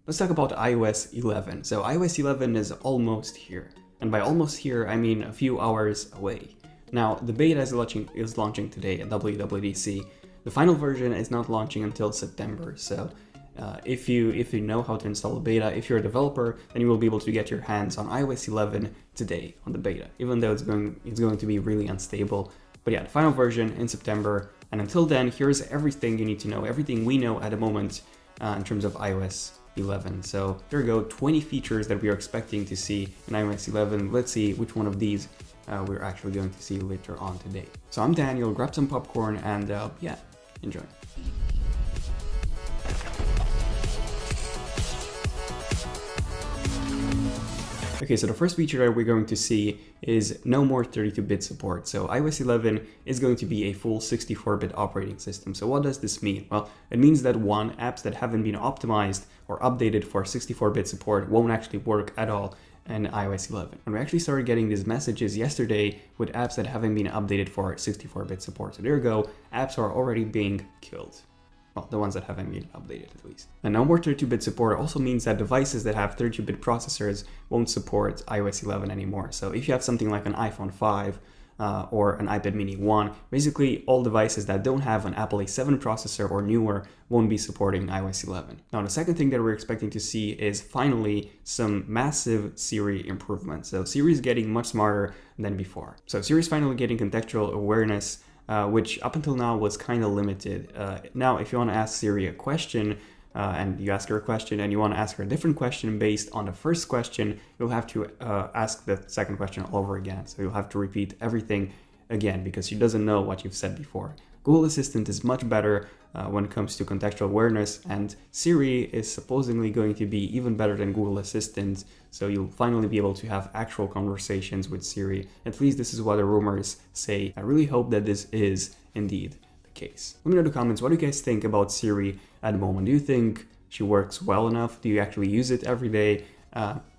Let's talk about iOS 11. So iOS 11 is almost here. And by almost here, I mean a few hours away. Now, the beta is launching today at WWDC. The final version is not launching until September, so if you know how to install the beta, if you're a developer, then you will be able to get your hands on iOS 11 today on the beta, even though it's going to be really unstable. But yeah, the final version in September, and until then, here's everything you need to know, everything we know at the moment in terms of iOS 11. So here we go, 20 features that we are expecting to see in iOS 11. Let's see which one of these we're actually going to see later on today. So I'm Daniel, grab some popcorn and yeah, enjoy. Okay, so the first feature that we're going to see is no more 32-bit support. So iOS 11 is going to be a full 64-bit operating system. So what does this mean? Well, it means that one, apps that haven't been optimized or updated for 64-bit support won't actually work at all in iOS 11. And we actually started getting these messages yesterday with apps that haven't been updated for 64-bit support. So there you go, apps are already being killed. Well, the ones that haven't been updated at least. And no more 32-bit support also means that devices that have 32-bit processors won't support iOS 11 anymore. So if you have something like an iPhone 5 or an iPad mini 1, basically all devices that don't have an Apple A7 processor or newer won't be supporting iOS 11. Now, the second thing that we're expecting to see is finally some massive Siri improvements. So Siri is getting much smarter than before. So Siri is finally getting contextual awareness, which up until now was kind of limited. Now, if you want to ask Siri a question, and you ask her a question and you want to ask her a different question based on the first question, you'll have to ask the second question all over again. So you'll have to repeat everything again because she doesn't know what you've said before. Google Assistant is much better when it comes to contextual awareness, and Siri is supposedly going to be even better than Google Assistant, so you'll finally be able to have actual conversations with Siri. At least this is what the rumors say. I really hope that this is indeed the case. Let me know in the comments, what do you guys think about Siri at the moment? Do you think she works well enough? Do you actually use it every day?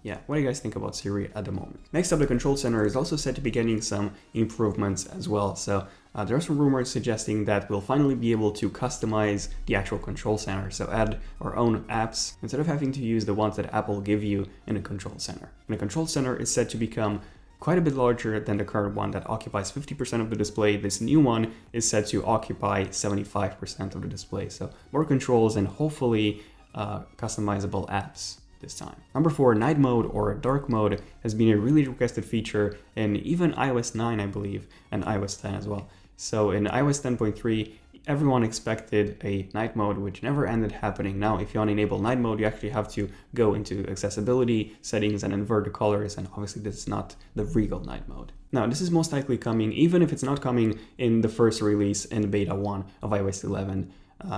Yeah, what do you guys think about Siri at the moment? Next up, the Control Center is also said to be getting some improvements as well. So there are some rumors suggesting that we'll finally be able to customize the actual Control Center. So add our own apps instead of having to use the ones that Apple give you in a Control Center. And the Control Center is said to become quite a bit larger than the current one that occupies 50% of the display. This new one is said to occupy 75% of the display. So more controls and hopefully customizable apps this time. Number 4, night mode or dark mode has been a really requested feature in even iOS 9, I believe, and iOS 10 as well. So in iOS 10.3, everyone expected a night mode, which never ended happening. Now, if you want to enable night mode, you actually have to go into accessibility settings and invert the colors, and obviously this is not the regal night mode. Now, this is most likely coming, even if it's not coming in the first release in beta 1 of iOS 11,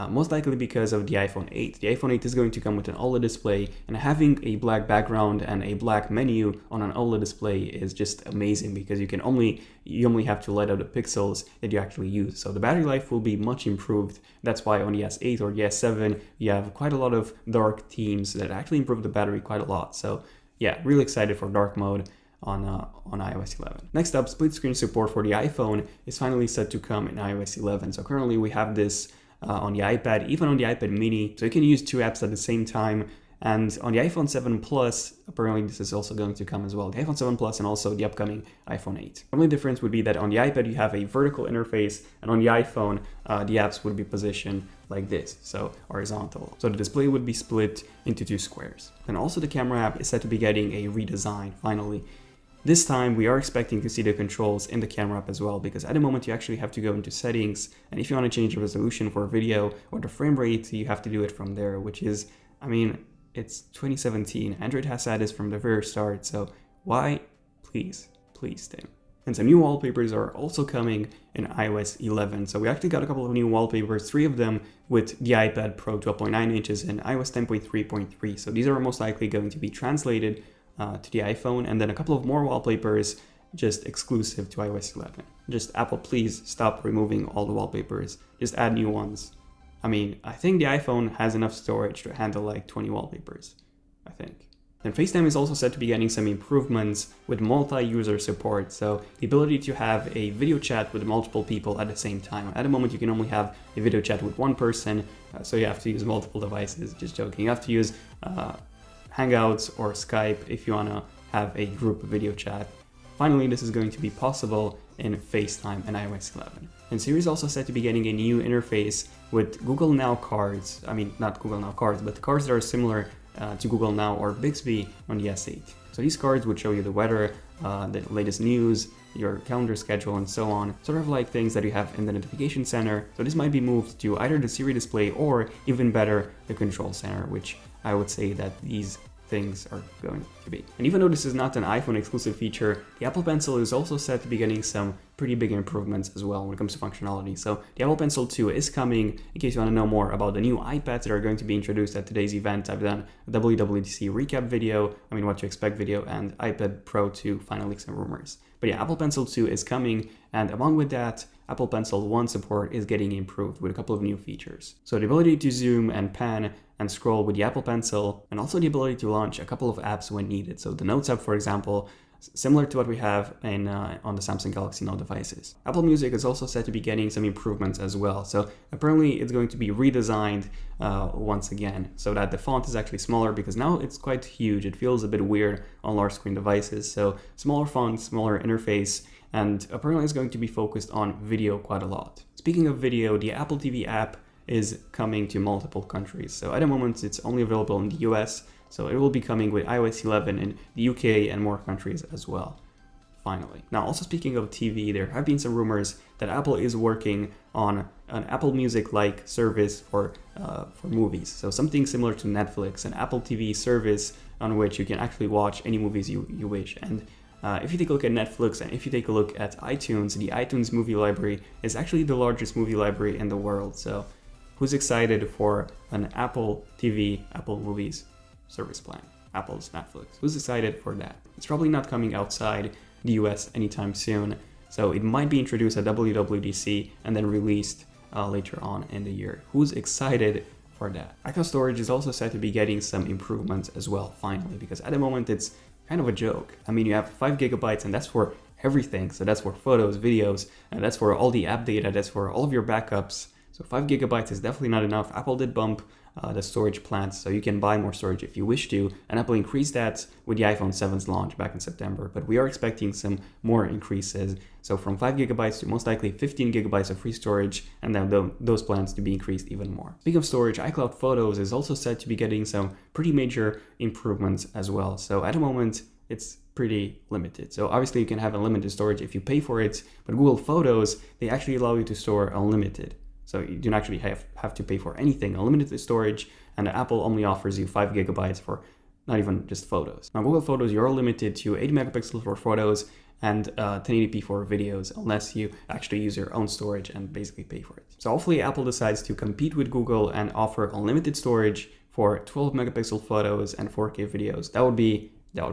most likely because of the iPhone 8. The iPhone 8 is going to come with an OLED display, and having a black background and a black menu on an OLED display is just amazing because you only have to light up the pixels that you actually use. So the battery life will be much improved. That's why on the S8 or the S7 you have quite a lot of dark themes that actually improve the battery quite a lot. So yeah, really excited for dark mode on iOS 11. Next up, split screen support for the iPhone is finally set to come in iOS 11. So currently we have this on the iPad, even on the iPad mini, so you can use two apps at the same time. And on the iPhone 7 Plus, apparently this is also going to come as well. The iPhone 7 Plus and also the upcoming iPhone 8. The only difference would be that on the iPad you have a vertical interface, and on the iPhone the apps would be positioned like this, so horizontal. So the display would be split into two squares. And also the camera app is said to be getting a redesign finally. This time we are expecting to see the controls in the camera app as well, because at the moment you actually have to go into settings, and if you want to change the resolution for a video or the frame rate, you have to do it from there, which is, I mean, it's 2017. Android has had this from the very start, so why? Please, Tim. And some new wallpapers are also coming in iOS 11. So we actually got a couple of new wallpapers, 3 of them with the iPad Pro 12.9 inches and iOS 10.3.3. So these are most likely going to be translated to the iPhone, and then a couple of more wallpapers just exclusive to iOS 11. Just Apple, please stop removing all the wallpapers. Just add new ones. I mean, I think the iPhone has enough storage to handle like 20 wallpapers, I think. And FaceTime is also said to be getting some improvements with multi-user support, so the ability to have a video chat with multiple people at the same time. At the moment you can only have a video chat with one person, so you have to use multiple devices. Just joking, you have to use Hangouts or Skype if you want to have a group video chat. Finally, this is going to be possible in FaceTime and iOS 11. And Siri is also said to be getting a new interface with Google Now cards. I mean, not Google Now cards, but cards that are similar to Google Now or Bixby on the S8. So these cards would show you the weather, the latest news, your calendar schedule, and so on. Sort of like things that you have in the notification center. So this might be moved to either the Siri display or, even better, the control center, which I would say that these things are going to be. And even though this is not an iPhone exclusive feature, the Apple Pencil is also said to be getting some pretty big improvements as well when it comes to functionality. So the Apple Pencil 2 is coming. In case you want to know more about the new iPads that are going to be introduced at today's event, I've done a WWDC recap video, what to expect video, and iPad Pro 2 final leaks and rumors. But yeah, Apple Pencil 2 is coming, and along with that, Apple Pencil 1 support is getting improved with a couple of new features. So the ability to zoom and pan and scroll with the Apple Pencil, and also the ability to launch a couple of apps when needed. So the Notes app, for example, similar to what we have in on the Samsung Galaxy Note devices. Apple Music is also said to be getting some improvements as well. So apparently it's going to be redesigned once again, so that the font is actually smaller, because now it's quite huge. It feels a bit weird on large screen devices. So smaller font, smaller interface, and apparently it's going to be focused on video quite a lot. Speaking of video, the Apple TV app is coming to multiple countries. So at the moment it's only available in the US, so it will be coming with iOS 11 in the UK and more countries as well, finally. Now, also speaking of TV, there have been some rumors that Apple is working on an Apple Music-like service for movies. So something similar to Netflix, an Apple TV service on which you can actually watch any movies you wish. And if you take a look at Netflix and if you take a look at iTunes, the iTunes movie library is actually the largest movie library in the world. So who's excited for an Apple TV, Apple Movies service plan? Apple's Netflix. Who's excited for that? It's probably not coming outside the US anytime soon, so it might be introduced at WWDC and then released later on in the year. Who's excited for that? iCloud storage is also said to be getting some improvements as well, finally, because at the moment it's kind of a joke. You have 5 gigabytes and that's for everything. So that's for photos, videos, and that's for all the app data, that's for all of your backups. So 5 gigabytes is definitely not enough. Apple did bump the storage plans, so you can buy more storage if you wish to, and Apple increased that with the iPhone 7's launch back in September, but we are expecting some more increases. So from 5 gigabytes to most likely 15 gigabytes of free storage, and then those plans to be increased even more. Speaking of storage, iCloud Photos is also said to be getting some pretty major improvements as well. So at the moment, it's pretty limited. So obviously you can have unlimited storage if you pay for it, but Google Photos, they actually allow you to store unlimited. So you don't actually have to pay for anything, unlimited storage, and Apple only offers you 5 gigabytes for not even just photos. Now Google Photos, you're limited to 80 megapixels for photos and 1080p for videos, unless you actually use your own storage and basically pay for it. So hopefully Apple decides to compete with Google and offer unlimited storage for 12 megapixel photos and 4K videos. That would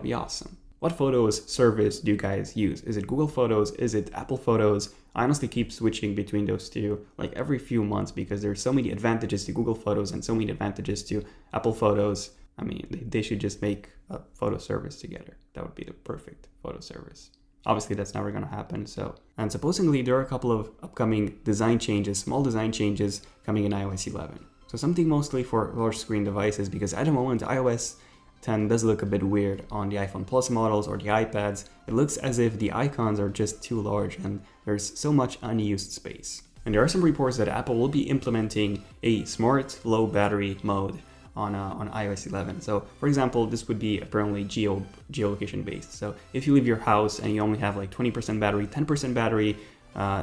be awesome. What photos service do you guys use? Is it Google Photos? Is it Apple Photos? I honestly keep switching between those two like every few months, because there's so many advantages to Google Photos and so many advantages to Apple Photos. They should just make a photo service together. That would be the perfect photo service. Obviously, that's never going to happen. And supposedly there are a couple of upcoming design changes, small design changes coming in iOS 11. So something mostly for large screen devices, because at the moment iOS 10 does look a bit weird on the iPhone Plus models or the iPads. It looks as if the icons are just too large and there's so much unused space. And there are some reports that Apple will be implementing a smart low battery mode on iOS 11. So for example, this would be apparently geolocation based. So if you leave your house and you only have like 20% battery, 10% battery,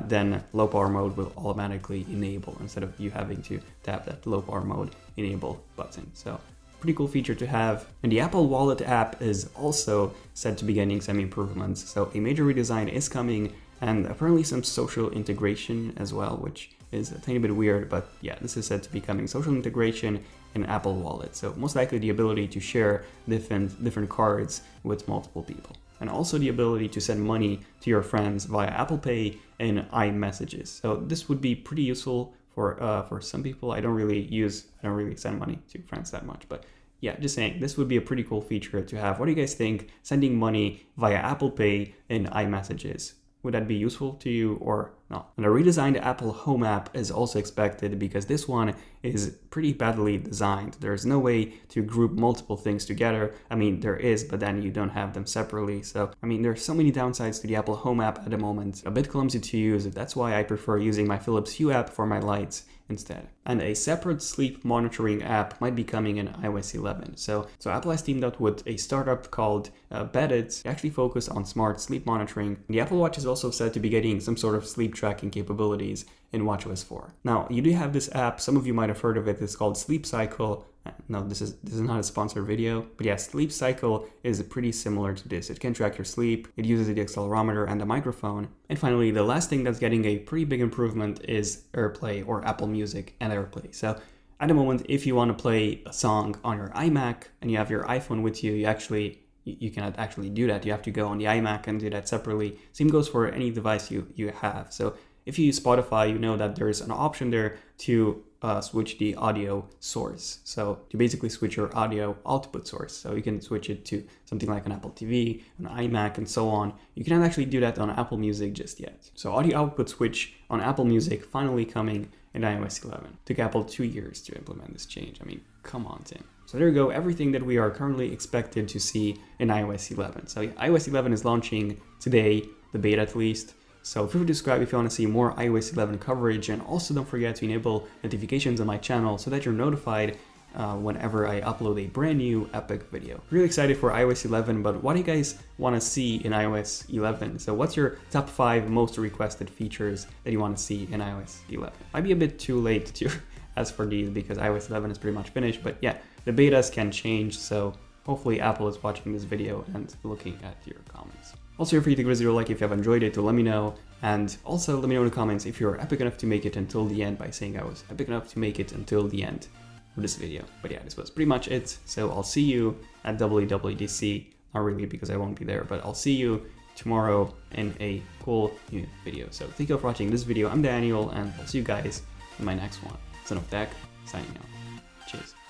then low power mode will automatically enable instead of you having to tap that low power mode enable button. So pretty cool feature to have. And the Apple Wallet app is also said to be getting some improvements. So a major redesign is coming, and apparently some social integration as well, which is a tiny bit weird, but yeah, this is said to be coming. Social integration in Apple Wallet. So most likely the ability to share different cards with multiple people. And also the ability to send money to your friends via Apple Pay and iMessages. So this would be pretty useful for some people. I don't really send money to friends that much, but yeah, just saying, this would be a pretty cool feature to have. What do you guys think? Sending money via Apple Pay in iMessages. Would that be useful to you or not? And a redesigned Apple Home app is also expected because this one is pretty badly designed. There's no way to group multiple things together. I mean, there is, but then you don't have them separately. So, I mean, there's so many downsides to the Apple Home app at the moment. A bit clumsy to use. That's why I prefer using my Philips Hue app for my lights instead. And a separate sleep monitoring app might be coming in iOS 11. So Apple has teamed up with a startup called Bedded to actually focus on smart sleep monitoring. The Apple Watch is also said to be getting some sort of sleep tracking capabilities in watchOS 4. Now, you do have this app, some of you might have heard of it, it's called Sleep Cycle. No, this is not a sponsored video, but yeah, Sleep Cycle is pretty similar to this. It can track your sleep, it uses the accelerometer and the microphone. And finally, the last thing that's getting a pretty big improvement is AirPlay, or Apple Music and AirPlay. So at the moment, if you want to play a song on your iMac and you have your iPhone with you, you cannot actually do that. You have to go on the iMac and do that separately. Same goes for any device you have. So if you use Spotify, you know that there's an option there to switch the audio source. So to basically switch your audio output source. So you can switch it to something like an Apple TV, an iMac, and so on. You cannot actually do that on Apple Music just yet. So audio output switch on Apple Music finally coming in iOS 11. Took Apple 2 years to implement this change. I mean, come on, Tim. So there you go, everything that we are currently expected to see in iOS 11. So yeah, iOS 11 is launching today, the beta at least. So feel free to subscribe if you want to see more iOS 11 coverage, and also don't forget to enable notifications on my channel so that you're notified whenever I upload a brand new epic video. Really excited for iOS 11, but what do you guys want to see in iOS 11? So what's your top 5 most requested features that you want to see in iOS 11? Might be a bit too late to ask for these because iOS 11 is pretty much finished, but yeah, the betas can change, so hopefully Apple is watching this video and looking at your comments. Also, feel free to give a like if you have enjoyed it to let me know, and also let me know in the comments if you're epic enough to make it until the end by saying I was epic enough to make it until the end of this video. But yeah, this was pretty much it, so I'll see you at WWDC, not really because I won't be there, but I'll see you tomorrow in a cool new video. So thank you for watching this video. I'm Daniel, and I'll see you guys in my next one. Son of Tech, signing out. Cheers.